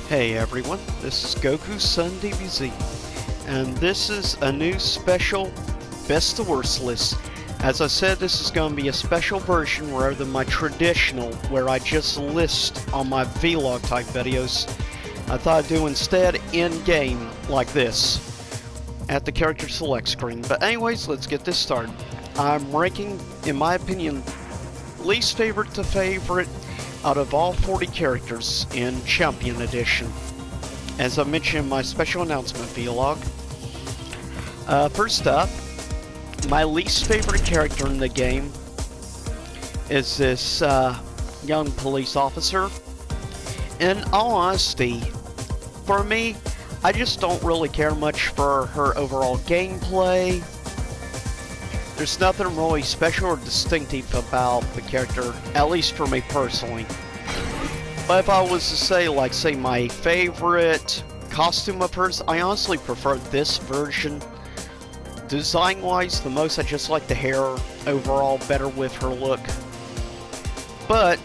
Hey everyone, this is Goku's Son DBZ, and this is a new special Best to Worst list. As I said, this is going to be a special version rather than my traditional, where I just list on my vlog type videos. I thought I'd do instead in-game, like this, at the character select screen. But anyways, let's get this started. I'm ranking, in my opinion, least favorite to favorite out of all 40 characters in Champion Edition, as I mentioned in my special announcement vlog. First up, my least favorite character in the game is this young police officer. In all honesty, for me, I just don't really care much for her overall gameplay. There's nothing really special or distinctive about the character, at least for me personally. But if I was to say, my favorite costume of hers, I honestly prefer this version. Design-wise, the most, I just like the hair overall better with her look. But,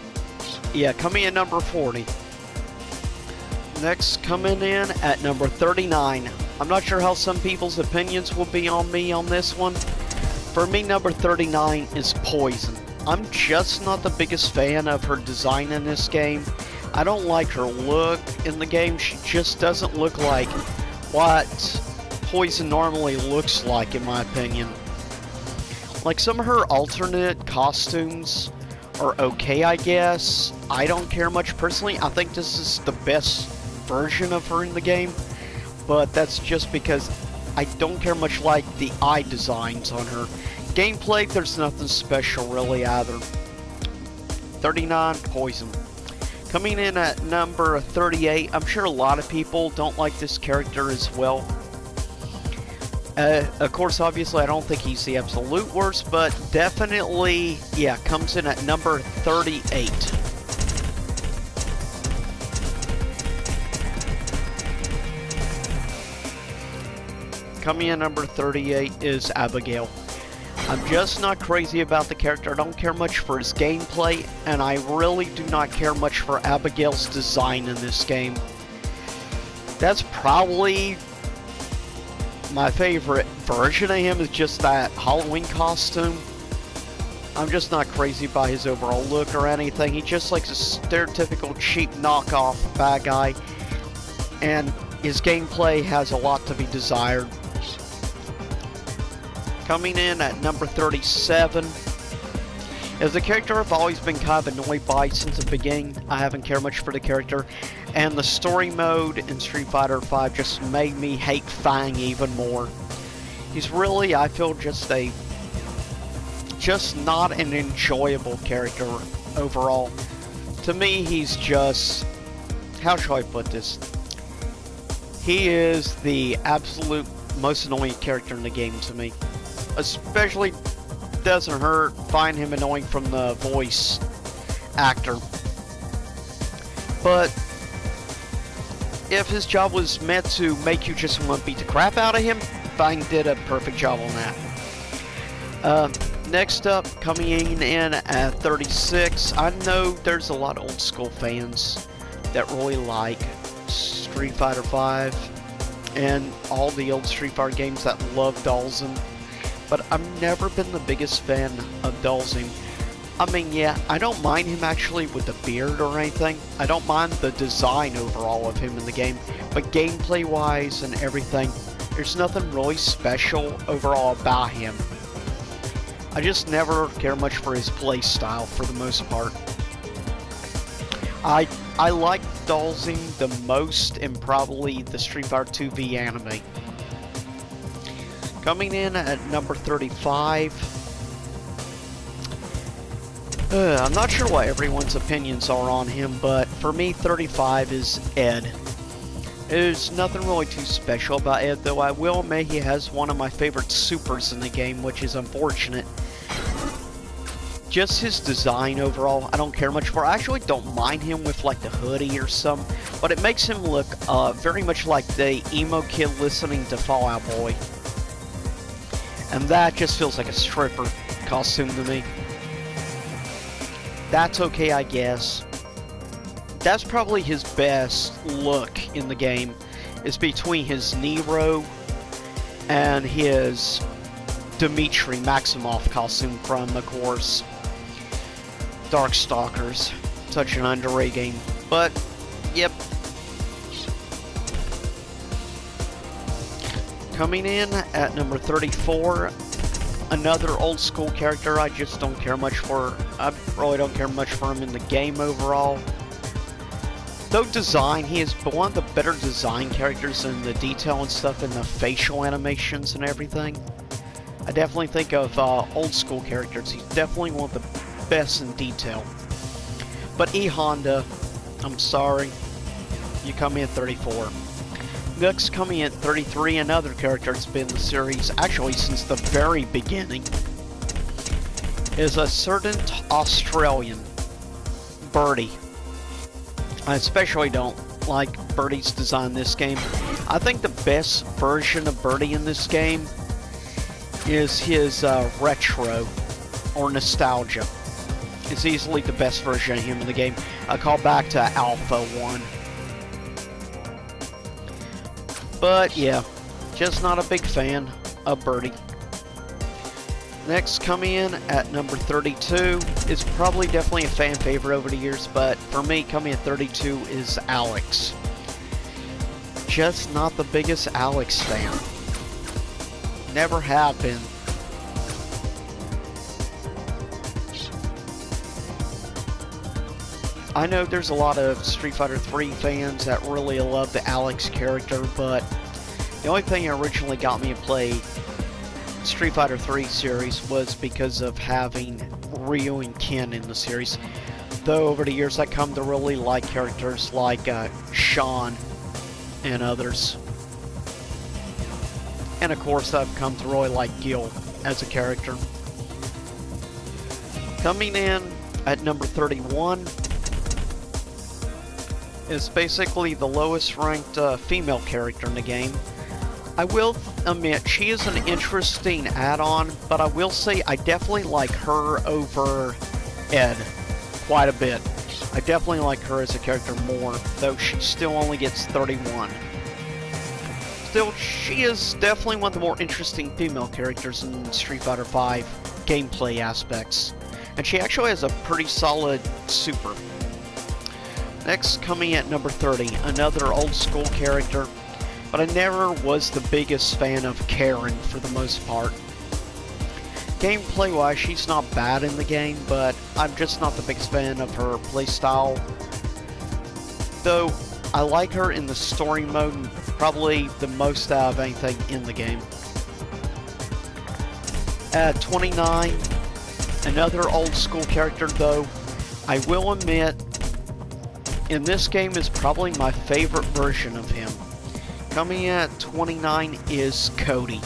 yeah, coming in number 40. Next, coming in at number 39. I'm not sure how some people's opinions will be on me on this one. For me, number 39 is Poison. I'm just not the biggest fan of her design in this game. I don't like her look in the game. She just doesn't look like what Poison normally looks like, in my opinion. Like, some of her alternate costumes are okay, I guess. I don't care much personally. I think this is the best version of her in the game. But that's just because I don't care much like the eye designs on her. Gameplay, there's nothing special really either. 39, Poison. Coming in at number 38, I'm sure a lot of people don't like this character as well. Of course, obviously, I don't think he's the absolute worst, but definitely, yeah, comes in at number 38. Coming in number 38 is Abigail. I'm just not crazy about the character. I don't care much for his gameplay, and I really do not care much for Abigail's design in this game. That's probably my favorite version of him, is just that Halloween costume. I'm just not crazy by his overall look or anything. He just likes a stereotypical cheap knockoff bad guy, and his gameplay has a lot to be desired. Coming in at number 37 is a character I've always been kind of annoyed by since the beginning. I haven't cared much for the character, and the story mode in Street Fighter V just made me hate Fang even more. He's really, I feel, just not an enjoyable character overall. To me, he's just, how shall I put this? He is the absolute most annoying character in the game to me. Especially, doesn't hurt, find him annoying from the voice actor. But if his job was meant to make you just want to beat the crap out of him, Fang did a perfect job on that. Next up, coming in at 36, I know there's a lot of old school fans that really like Street Fighter V and all the old Street Fighter games that love Dalsim. But I've never been the biggest fan of Dalsim. I mean, yeah, I don't mind him actually with the beard or anything. I don't mind the design overall of him in the game. But gameplay-wise and everything, there's nothing really special overall about him. I just never care much for his play style for the most part. I like Dalsim the most in probably the Street Fighter 2V anime. Coming in at number 35. I'm not sure what everyone's opinions are on him, but for me, 35 is Ed. There's nothing really too special about Ed, though I will admit he has one of my favorite supers in the game, which is unfortunate. Just his design overall, I don't care much for. I actually don't mind him with like the hoodie or some, but it makes him look very much like the emo kid listening to Fall Out Boy. And that just feels like a stripper costume to me. That's okay, I guess. That's probably his best look in the game, is between his Nero and his Dmitri Maximov costume from, of course, Darkstalkers. Such an underrated game. But, yep. Coming in at number 34, another old school character I just don't care much for. I really don't care much for him in the game overall. Though design, he is one of the better design characters in the detail and stuff, and the facial animations and everything. I definitely think of old school characters. He's definitely one of the best in detail. But E Honda, I'm sorry, you come in at 34. Next, coming in at 33, another character that's been in the series actually since the very beginning, is a certain Australian, Birdie. I especially don't like Birdie's design in this game. I think the best version of Birdie in this game is his retro or nostalgia. It's easily the best version of him in the game. I call back to Alpha 1. But yeah, just not a big fan of Birdie. Next, coming in at number 32 is probably definitely a fan favorite over the years, but for me, coming at 32 is Alex. Just not the biggest Alex fan. Never have been. I know there's a lot of Street Fighter 3 fans that really love the Alex character, but the only thing that originally got me to play Street Fighter 3 series was because of having Ryu and Ken in the series. Though over the years I come to really like characters like Sean and others. And of course I've come to really like Gil as a character. Coming in at number 31 is basically the lowest ranked female character in the game. I will admit she is an interesting add-on, but I will say I definitely like her over Ed quite a bit. I definitely like her as a character more, though she still only gets 31. Still, she is definitely one of the more interesting female characters in Street Fighter V gameplay aspects. And she actually has a pretty solid super. Next, coming at number 30, another old school character, but I never was the biggest fan of Karen for the most part. Gameplay wise, she's not bad in the game, but I'm just not the biggest fan of her playstyle. Though, I like her in the story mode, probably the most out of anything in the game. At 29, another old school character though, I will admit, in this game is probably my favorite version of him. Coming in at 29 is Cody.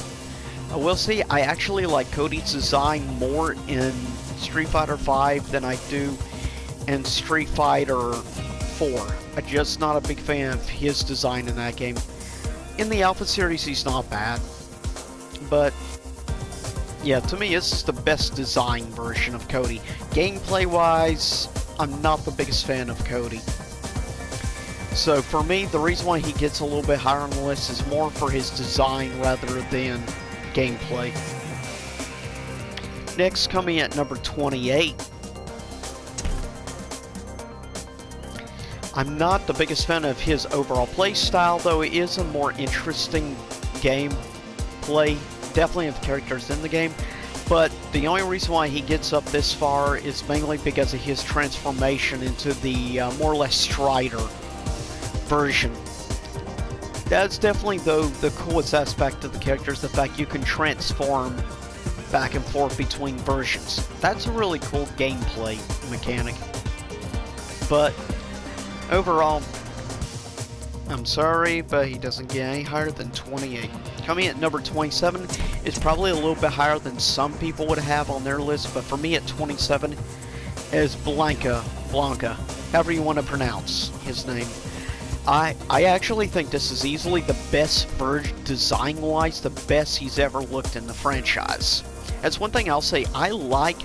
I will say I actually like Cody's design more in Street Fighter V than I do in Street Fighter 4. I'm just not a big fan of his design in that game. In the Alpha series he's not bad, but yeah, to me this is the best design version of Cody. Gameplay wise, I'm not the biggest fan of Cody. So for me, the reason why he gets a little bit higher on the list is more for his design rather than gameplay. Next, coming at number 28. I'm not the biggest fan of his overall play style, though it is a more interesting gameplay. Definitely of characters in the game. But the only reason why he gets up this far is mainly because of his transformation into the more or less Strider version. That's definitely, though, the coolest aspect of the character is the fact you can transform back and forth between versions. That's a really cool gameplay mechanic. But overall, I'm sorry, but he doesn't get any higher than 28. Coming at number 27 is probably a little bit higher than some people would have on their list, but for me at 27 is Blanca, however you want to pronounce his name. I actually think this is easily the best version, design-wise, the best he's ever looked in the franchise. That's one thing I'll say, I like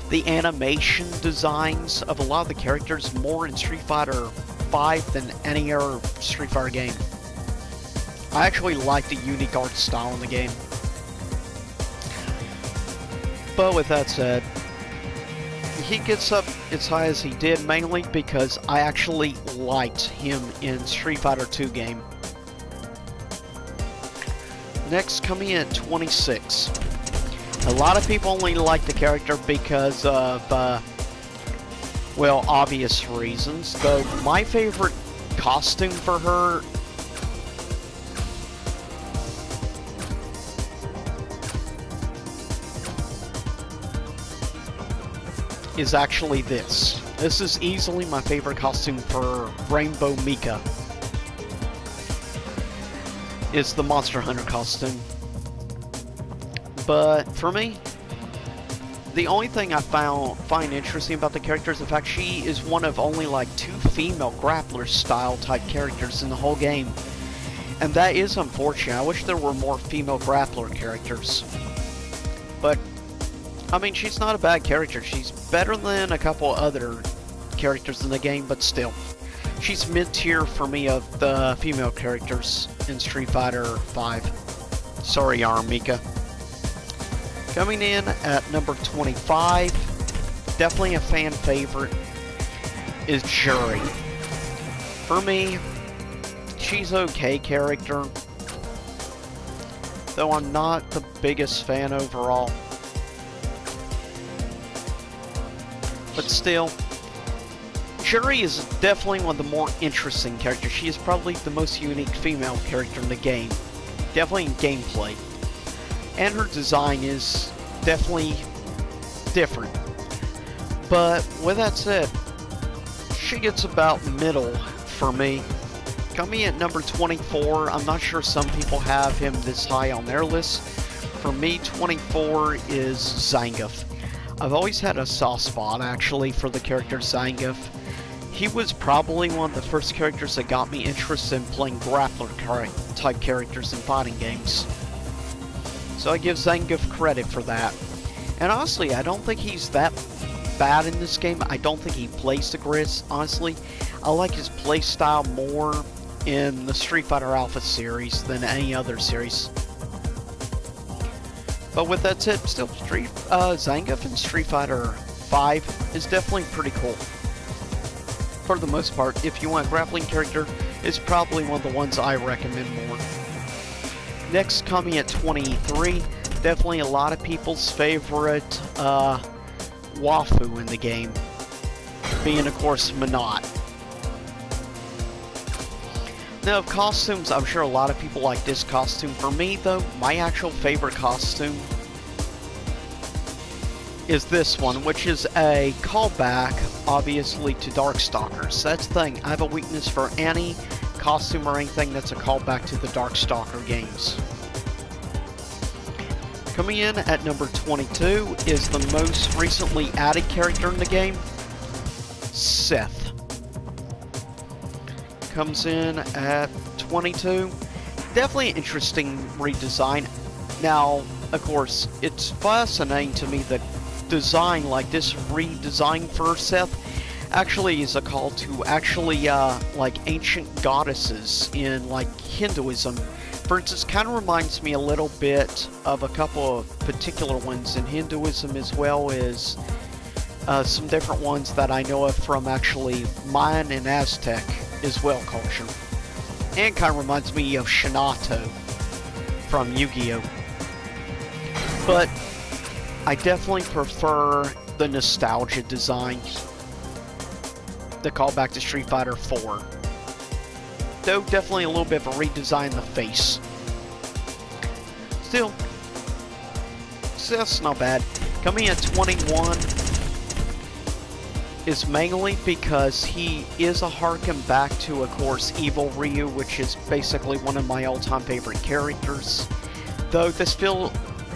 the animation designs of a lot of the characters more in Street Fighter 5 than any other Street Fighter game. I actually like the unique art style in the game. But with that said, he gets up as high as he did mainly because I actually liked him in Street Fighter 2 game. Next, coming in at 26. A lot of people only like the character because of, well, obvious reasons. Though my favorite costume for her is actually this. This is easily my favorite costume for Rainbow Mika. It's the Monster Hunter costume. But for me, the only thing I find interesting about the character is the fact she is one of only like 2 female grappler style type characters in the whole game. And that is unfortunate. I wish there were more female grappler characters. But I mean, she's not a bad character. She's better than a couple other characters in the game, but still. She's mid-tier for me of the female characters in Street Fighter 5. Sorry, Mika. Coming in at number 25, definitely a fan favorite, is Jury. For me, she's okay character, though I'm not the biggest fan overall. But still, Jury is definitely one of the more interesting characters. She is probably the most unique female character in the game. Definitely in gameplay. And her design is definitely different. But with that said, she gets about middle for me. Coming at number 24, I'm not sure some people have him this high on their list. For me, 24 is Zangief. I've always had a soft spot, actually, for the character Zangief. He was probably one of the first characters that got me interested in playing grappler-type characters in fighting games. So I give Zangief credit for that. And honestly, I don't think he's that bad in this game. I don't think he plays the greatest, honestly. I like his playstyle more in the Street Fighter Alpha series than any other series. But with that said, still, Zangief in Street Fighter 5 is definitely pretty cool. For the most part, if you want a grappling character, it's probably one of the ones I recommend more. Next, coming at 23, definitely a lot of people's favorite Wafu in the game, being, of course, Minot. Now, of costumes, I'm sure a lot of people like this costume. For me, though, my actual favorite costume is this one, which is a callback, obviously, to Darkstalkers. That's the thing. I have a weakness for any costume or anything that's a callback to the Darkstalker games. Coming in at number 22 is the most recently added character in the game, Seth. Comes in at 22. Definitely an interesting redesign. Now, of course, it's fascinating to me that design like this redesign for Seth actually is a call to actually like ancient goddesses in like Hinduism. For instance, kind of reminds me a little bit of a couple of particular ones in Hinduism, as well as some different ones that I know of from actually Mayan and Aztec as well culture. And kind of reminds me of Shinato from Yu-Gi-Oh! But I definitely prefer the nostalgia design, the callback to Street Fighter 4. Though definitely a little bit of a redesign in the face. Still, that's not bad. Coming at 21 is mainly because he is a harken back to, of course, Evil Ryu, which is basically one of my all-time favorite characters. Though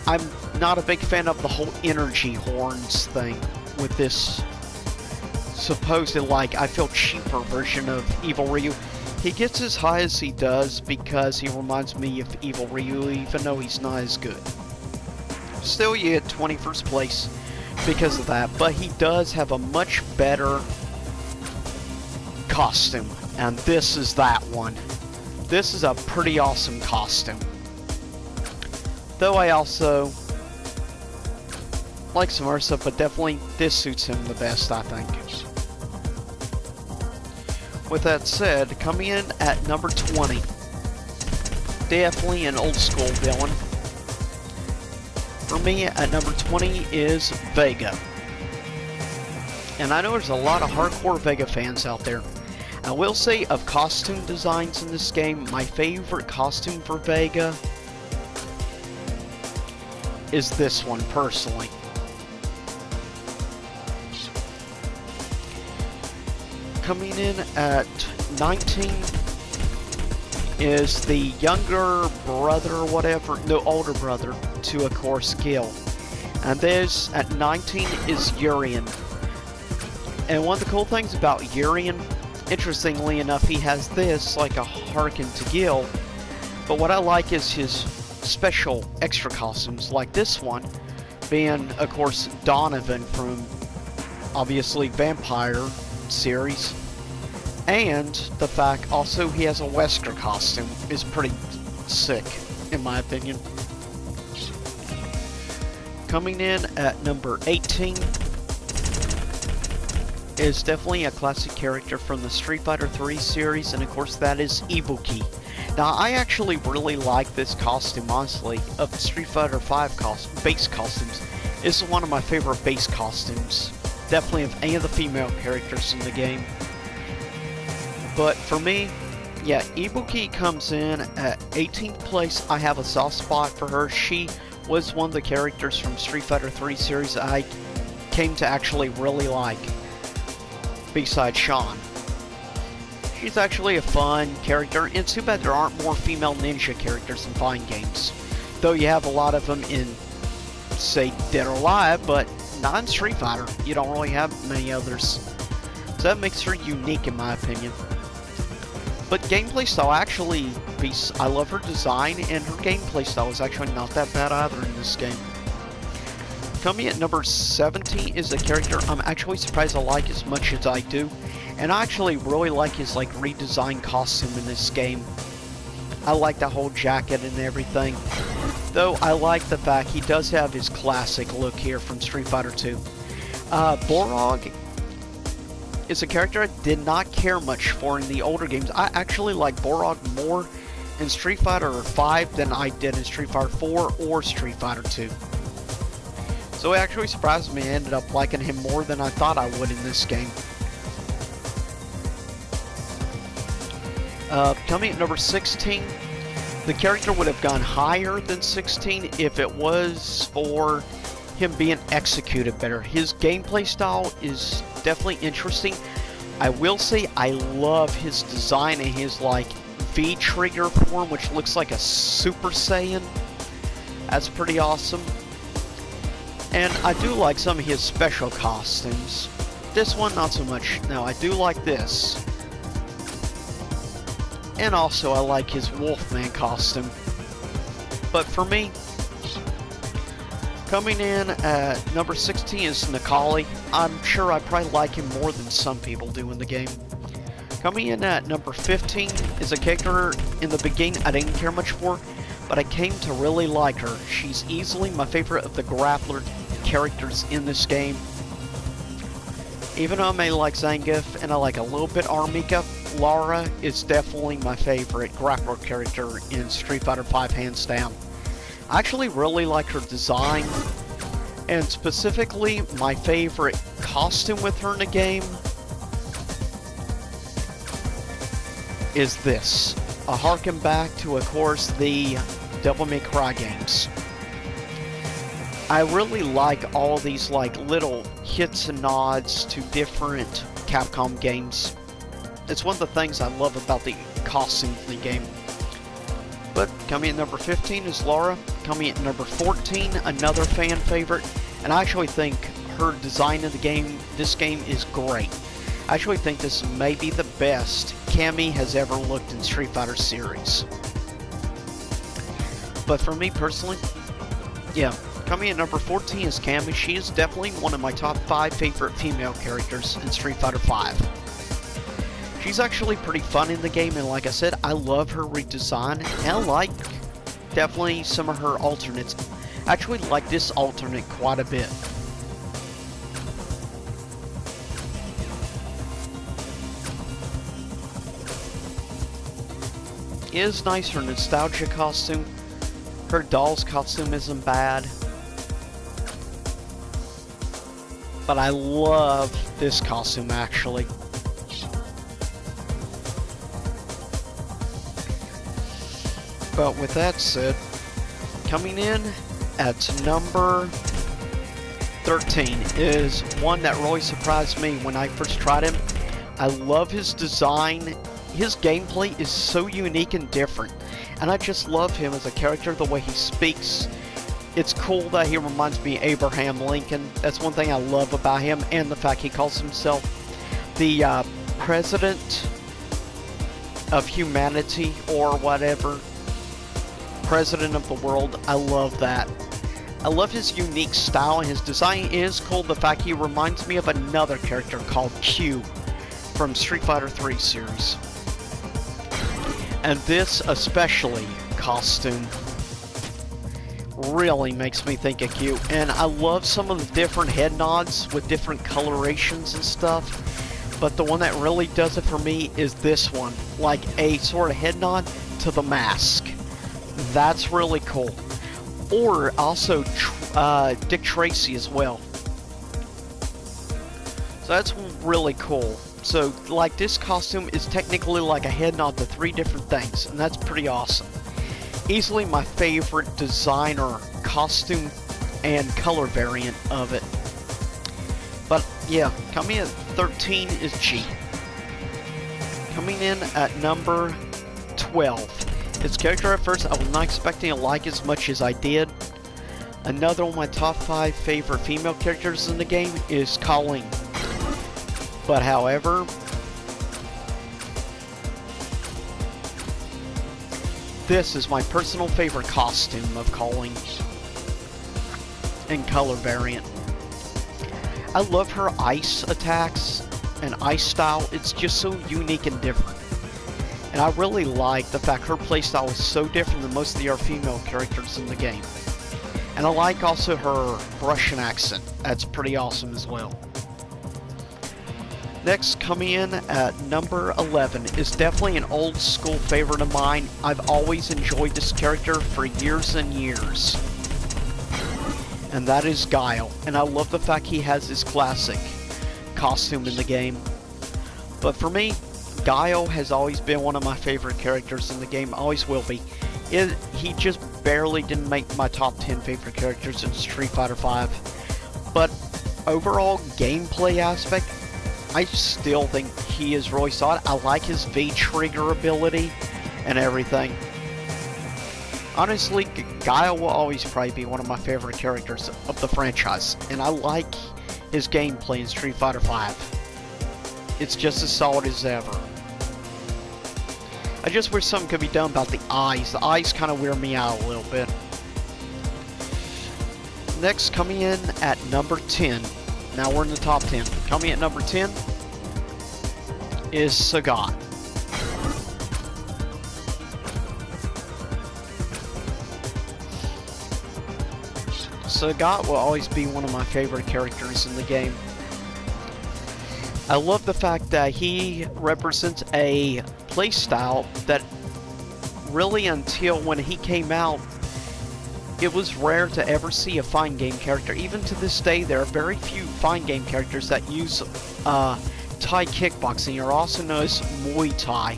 I'm not a big fan of the whole energy horns thing with this supposed, like, I feel cheaper version of Evil Ryu. He gets as high as he does because he reminds me of Evil Ryu, even though he's not as good. Still, you get 21st place because of that, but he does have a much better costume And this is that one. This is a pretty awesome costume. Though I also like some other stuff, but definitely this suits him the best, I think. With that said, coming in at number 20. Definitely an old school villain. For me, at number 20 is Vega. And I know there's a lot of hardcore Vega fans out there. I will say, of costume designs in this game, my favorite costume for Vega is this one, personally. Coming in at 19 is the younger brother or whatever, no, older brother to, of course, Gil. And this, at 19, is Urian. And one of the cool things about Urian, interestingly enough, he has this, like a harken to Gil. But what I like is his special extra costumes, like this one, being, of course, Donovan from, obviously, Vampire series. And the fact also he has a Wesker costume is pretty sick, in my opinion. Coming in at number 18 is definitely a classic character from the Street Fighter 3 series, and of course that is Ibuki. Now, I actually really like this costume, honestly, of the Street Fighter 5 base costumes. This is one of my favorite base costumes, definitely of any of the female characters in the game. But for me, yeah, Ibuki comes in at 18th place. I have a soft spot for her. She was one of the characters from Street Fighter 3 series I came to actually really like, besides Sean. She's actually a fun character, and it's too bad there aren't more female ninja characters in fighting games. Though you have a lot of them in, say, Dead or Alive, but not in Street Fighter. You don't really have many others. So that makes her unique in my opinion. But gameplay style, actually, I love her design, and her gameplay style is actually not that bad either in this game. Coming at number 70 is a character I'm actually surprised I like as much as I do. And I actually really like his, like, redesigned costume in this game. I like the whole jacket and everything. Though I like the fact he does have his classic look here from Street Fighter 2. Borog is a character I did not care much for in the older games. I actually like Borog more in Street Fighter 5 than I did in Street Fighter 4 or Street Fighter 2. So it actually surprised me I ended up liking him more than I thought I would in this game. Coming at number 16, the character would have gone higher than 16 if it was for him being executed better. His gameplay style is definitely interesting. I will say I love his design and his, like, V-trigger form, which looks like a Super Saiyan. That's pretty awesome. And I do like some of his special costumes. This one, not so much. Now, I do like this. And also, I like his Wolfman costume. But for me, coming in at number 16 is Nikali. I'm sure I probably like him more than some people do in the game. Coming in at number 15 is a character in the beginning I didn't care much for, but I came to really like her. She's easily my favorite of the grappler characters in this game. Even though I may like Zangief and I like a little bit Armika, Lara is definitely my favorite grappler character in Street Fighter 5, hands down. I actually really like her design, and specifically my favorite costume with her in the game is this. A harken back to, of course, the Devil May Cry games. I really like all these, like, little hits and nods to different Capcom games. It's one of the things I love about the costume of the game. But coming at number 15 is Lara. Coming at number 14, another fan favorite. And I actually think her design of the game, this game is great. I actually think this may be the best Cammy has ever looked in Street Fighter series. But for me personally, yeah, coming at number 14 is Cammy. She is definitely one of my top 5 favorite female characters in Street Fighter 5. She's actually pretty fun in the game, and like I said, I love her redesign, and I like definitely some of her alternates. I actually like this alternate quite a bit. It is nice, her nostalgia costume. Her doll's costume isn't bad. But I love this costume, actually. But with that said, coming in at number 13 is one that really surprised me when I first tried him. I love his design. His gameplay is so unique and different, and I just love him as a character, the way he speaks. It's cool that he reminds me of Abraham Lincoln. That's one thing I love about him, and the fact he calls himself the President of Humanity, or whatever. President of the world. I love that. I love his unique style, and his design is cool. The fact he reminds me of another character called Q from Street Fighter 3 series. And this especially costume really makes me think of Q. And I love some of the different head nods with different colorations and stuff. But the one that really does it for me is this one. Like a sort of head nod to the mask. That's really cool. Or also Dick Tracy as well. So that's really cool. So, like, this costume is technically like a head nod to 3 different things, and that's pretty awesome. Easily my favorite designer, costume, and color variant of it. But, yeah, coming in at 13 is G. Coming in at number 12. Its character at first I was not expecting to like as much as I did. Another one of my top 5 favorite female characters in the game is Colleen. But however, this is my personal favorite costume of Colleen and color variant. I love her ice attacks and ice style. It's just so unique and different. And I really like the fact her playstyle is so different than most of the other female characters in the game. And I like also her Russian accent. That's pretty awesome as well. Next, coming in at number 11 is definitely an old school favorite of mine. I've always enjoyed this character for years and years. And that is Guile. And I love the fact he has his classic costume in the game. But for me, Guile has always been one of my favorite characters in the game. Always will be. He just barely didn't make my top 10 favorite characters in Street Fighter V. But overall gameplay aspect, I still think he is really solid. I like his V-trigger ability and everything. Honestly, Guile will always probably be one of my favorite characters of the franchise. And I like his gameplay in Street Fighter V. It's just as solid as ever. I just wish something could be done about the eyes. The eyes kind of wear me out a little bit. Next, coming in at number 10. Now we're in the top 10. Coming at number 10 is Sagat. Sagat will always be one of my favorite characters in the game. I love the fact that he represents a playstyle that really, until when he came out, it was rare to ever see a fine game character. Even to this day, there are very few fine game characters that use Thai kickboxing, or also known as Muay Thai.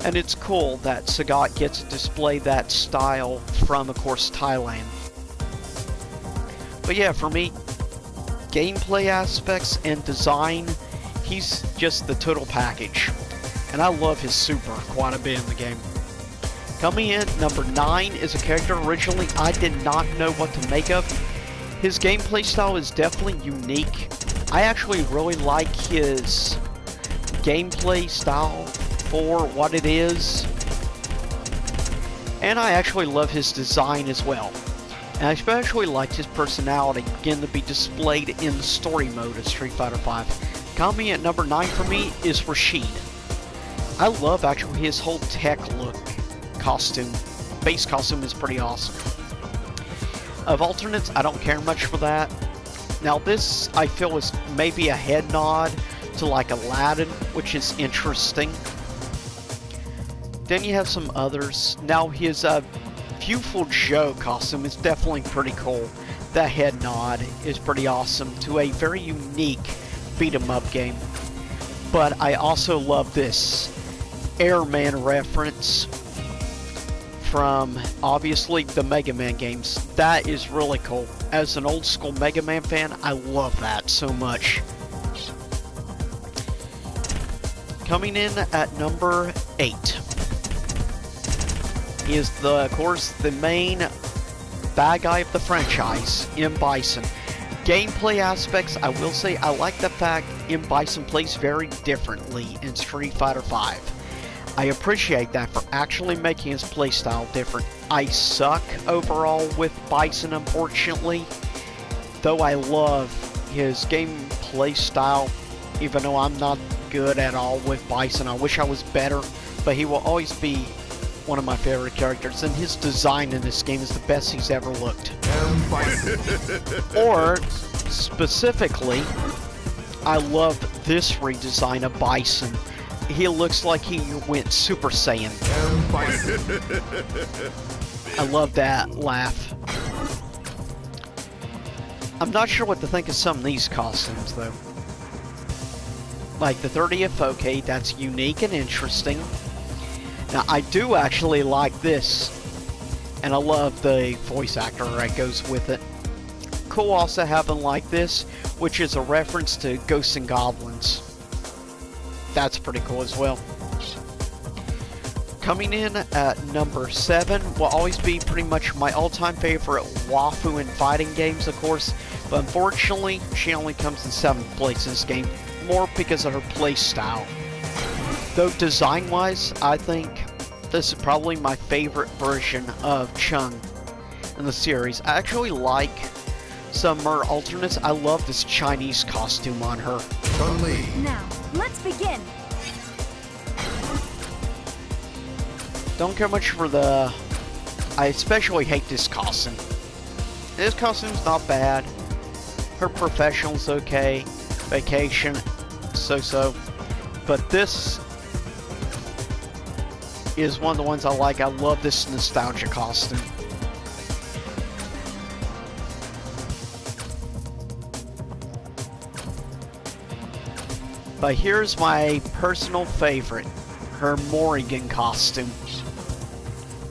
And it's cool that Sagat gets to display that style from, of course, Thailand. But yeah, for me, gameplay aspects and design, he's just the total package. And I love his super quite a bit in the game. Coming in at number 9 is a character originally I did not know what to make of. His gameplay style is definitely unique. I actually really like his gameplay style for what it is. And I actually love his design as well. And I especially liked his personality begin to be displayed in the story mode of Street Fighter V. Coming at number 9 for me is Rashid. I love actually his whole tech look costume. Base costume is pretty awesome. Of alternates, I don't care much for that. Now this, I feel, is maybe a head nod to like Aladdin, which is interesting. Then you have some others. Now his Beautiful Joe costume is definitely pretty cool. The head nod is pretty awesome to a very unique beat-em-up game. But I also love this Airman reference from, obviously, the Mega Man games. That is really cool. As an old school Mega Man fan, I love that so much. Coming in at number 8 is, of course, the main bad guy of the franchise, M. Bison. Gameplay aspects, I will say I like the fact M. Bison plays very differently in Street Fighter V. I appreciate that for actually making his playstyle different. I suck overall with Bison, unfortunately, though I love his gameplay style, even though I'm not good at all with Bison. I wish I was better, but he will always be one of my favorite characters, and his design in this game is the best he's ever looked. Or, specifically, I love this redesign of Bison. He looks like he went Super Saiyan. I love that laugh. I'm not sure what to think of some of these costumes, though. Like the 30th, okay, that's unique and interesting. Now, I do actually like this, and I love the voice actor that goes with it. Cool also having like this, which is a reference to Ghosts and Goblins. That's pretty cool as well. Coming in at number 7 will always be pretty much my all-time favorite waifu in fighting games, of course, but unfortunately, she only comes in 7th place in this game, more because of her playstyle. Though design-wise, I think this is probably my favorite version of Chung in the series. I actually like some of her alternates. I love this Chinese costume on her. Now, let's begin. Don't care much for the... I especially hate this costume. This costume's not bad. Her professional's okay. Vacation, so-so. But this is one of the ones I like. I love this nostalgia costume. But here's my personal favorite. Her Morrigan costume.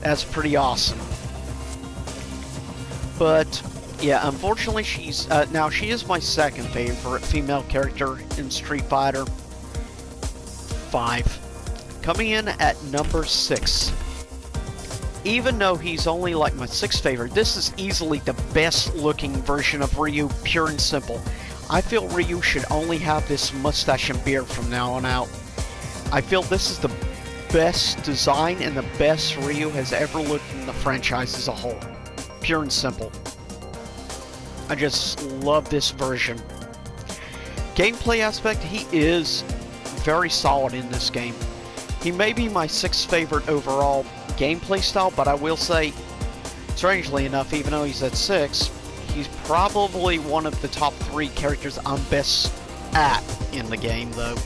That's pretty awesome. But, yeah, unfortunately she's... now, she is my second favorite female character in Street Fighter V. Coming in at number 6. Even though he's only like my 6th favorite, this is easily the best looking version of Ryu, pure and simple. I feel Ryu should only have this mustache and beard from now on out. I feel this is the best design and the best Ryu has ever looked in the franchise as a whole. Pure and simple. I just love this version. Gameplay aspect, he is very solid in this game. He may be my 6th favorite overall gameplay style, but I will say, strangely enough, even though he's at 6, he's probably one of the top 3 characters I'm best at in the game, though.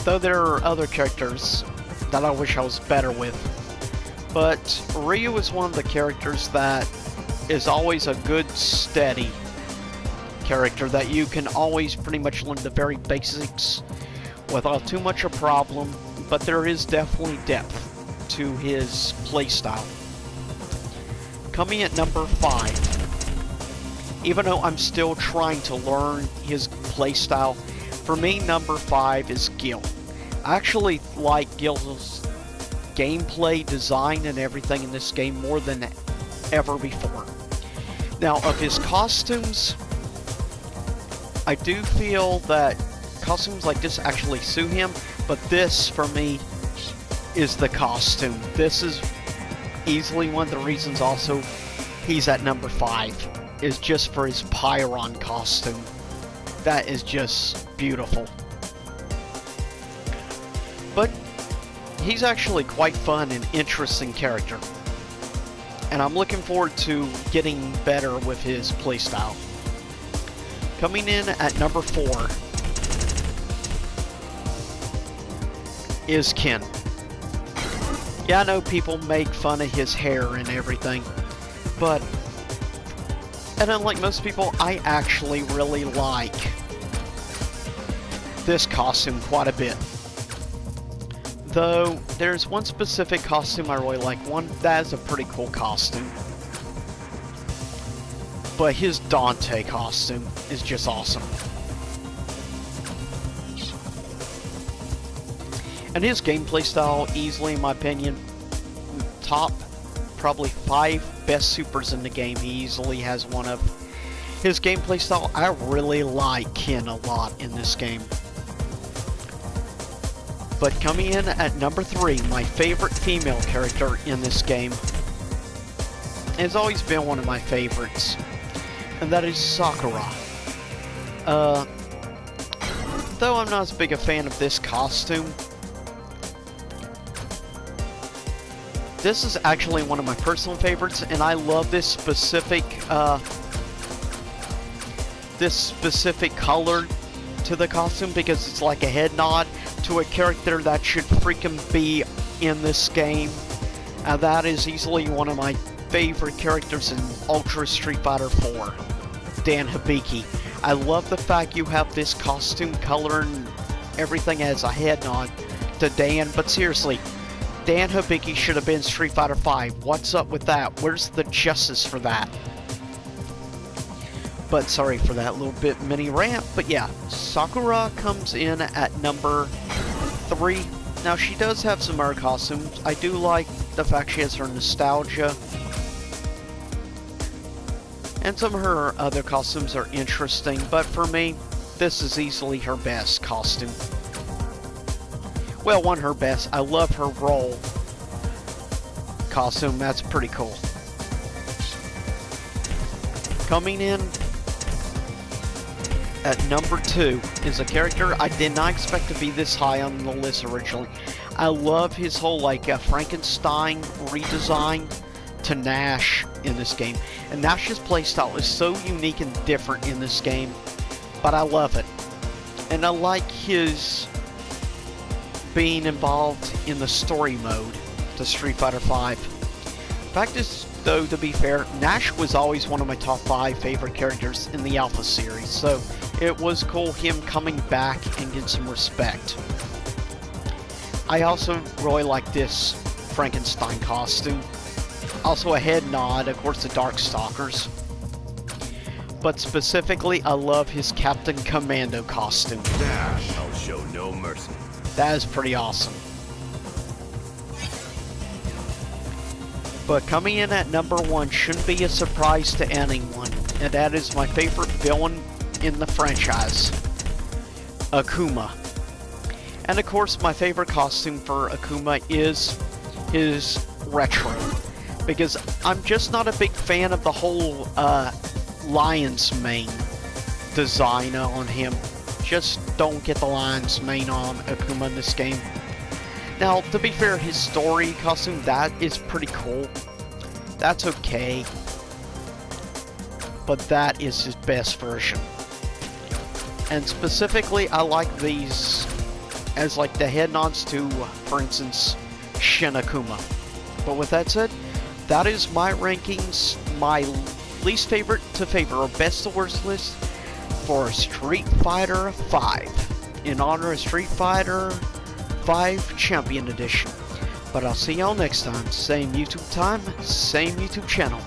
Though there are other characters that I wish I was better with. But Ryu is one of the characters that is always a good, steady character that you can always pretty much learn the very basics without too much a problem, but there is definitely depth to his playstyle. Coming at number 5, even though I'm still trying to learn his playstyle, for me number 5 is Gil. I actually like Gil's gameplay, design, and everything in this game more than ever before. Now, of his costumes, I do feel that costumes like this actually suit him, but this, for me, is the costume. This is easily one of the reasons also he's at number 5, is just for his Pyron costume. That is just beautiful. But he's actually quite fun and interesting character. And I'm looking forward to getting better with his playstyle. Coming in at number 4 is Ken. Yeah, I know people make fun of his hair and everything, but, and unlike most people, I actually really like this costume quite a bit. Though, there's one specific costume I really like. One that is a pretty cool costume. But his Dante costume is just awesome. And his gameplay style, easily in my opinion, top probably 5 best supers in the game. He easily has one of. His gameplay style, I really like Ken a lot in this game. But coming in at number 3, my favorite female character in this game, has always been one of my favorites, and that is Sakura. Though I'm not as big a fan of this costume, this is actually one of my personal favorites, and I love this specific color to the costume because it's like a head nod to a character that should freaking be in this game. And that is easily one of my favorite characters in Ultra Street Fighter 4, Dan Hibiki. I love the fact you have this costume color and everything as a head nod to Dan, but seriously, Dan Hibiki should have been Street Fighter 5. What's up with that? Where's the justice for that? But sorry for that little bit mini rant, but yeah, Sakura comes in at number 3. Now, she does have some other costumes. I do like the fact she has her nostalgia. And some of her other costumes are interesting, but for me, this is easily her best costume. Well, one of her best. I love her roll costume. That's pretty cool. Coming in at number 2 is a character I did not expect to be this high on the list originally. I love his whole Frankenstein redesign to Nash in this game. And Nash's playstyle is so unique and different in this game, but I love it. And I like his being involved in the story mode to Street Fighter V. Fact is, though, to be fair, Nash was always one of my top 5 favorite characters in the Alpha series, so it was cool him coming back and getting some respect. I also really like this Frankenstein costume. Also a head nod, of course, to Darkstalkers. But specifically, I love his Captain Commando costume. Nash, I'll show no mercy. That is pretty awesome. But coming in at number 1 shouldn't be a surprise to anyone, and that is my favorite villain in the franchise, Akuma. And of course, my favorite costume for Akuma is his retro, because I'm just not a big fan of the whole lion's mane design on him. Just don't get the lion's mane on Akuma in this game. Now, to be fair, his story costume, that is pretty cool. That's okay. But that is his best version. And specifically, I like these as like the head nods to, for instance, Shin Akuma. But with that said, that is my rankings, my least favorite to favorite, or best to worst list for Street Fighter V, in honor of Street Fighter 5 Champion Edition. But I'll see y'all next time. Same YouTube time, same YouTube channel.